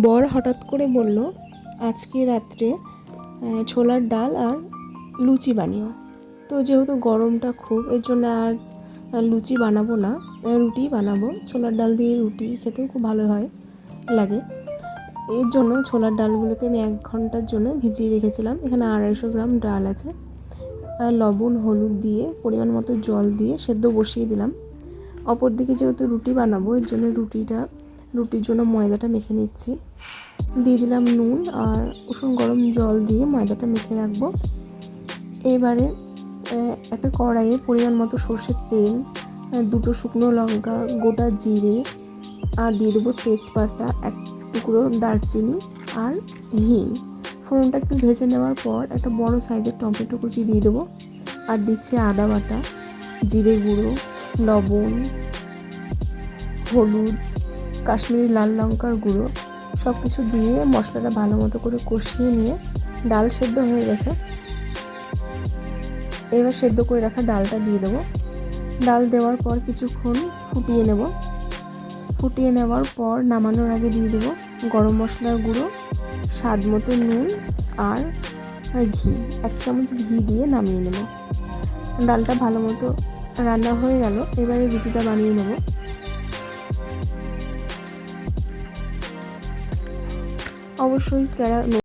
বর হঠাৎ করে বলল আজকে রাত্রে ছোলার ডাল আর লুচি বানিও। তো যেহেতু গরমটা খুব, এর জন্য আর লুচি বানাবো না, রুটি বানাবো। ছোলার ডাল দিয়ে রুটি খেতেও খুব ভালো লাগে। এর জন্য ছোলার ডালগুলোকে আমি 1 ঘন্টার জন্য ভিজিয়ে রেখেছিলাম। এখানে 250 গ্রাম ডাল আছে। লবণ হলুদ দিয়ে পরিমাণ মতো জল দিয়ে সেদ্ধ বসিয়ে দিলাম। অপরদিকে যেহেতু রুটি বানাবো, এর জন্য রুটির জন্য ময়দাটা মেখে নিচ্ছি। দিয়ে দিলাম নুন আর উষুম গরম জল দিয়ে ময়দাটা মেখে রাখবো। এবারে একটা কড়াইয়ে পরিমাণ মতো সর্ষের তেল, 2 শুকনো লঙ্কা, গোটা জিরে আর দিয়ে দেবো তেজপাতা, 1 টুকরো দারচিনি আর হিং। ফোড়নটা একটু ভেজে নেওয়ার পর একটা বড় সাইজের টমেটো কুচি দিয়ে দেবো। আর দিচ্ছি আদা বাটা, জিরে গুঁড়ো, লবণ, হলুদ, কাশ্মীরি লাল লঙ্কার গুঁড়ো সব কিছু দিয়ে মশলাটা ভালো মতো করে কষিয়ে নিয়ে ডাল সেদ্ধ হয়ে গেছে। এবার সেদ্ধ করে রাখা ডালটা দিয়ে দেবো। ডাল দেওয়ার পর কিছুক্ষণ ফুটিয়ে নেওয়ার পর নামানোর আগে দিয়ে দেবো গরম মশলার গুঁড়ো, স্বাদ মতো নুন আর ঘি, 1 চামচ ঘি দিয়ে নামিয়ে নেব। ডালটা ভালো মতো রান্না হয়ে গেল। এবারে রুটিটা বানিয়ে নেব। অবশ্যই যারা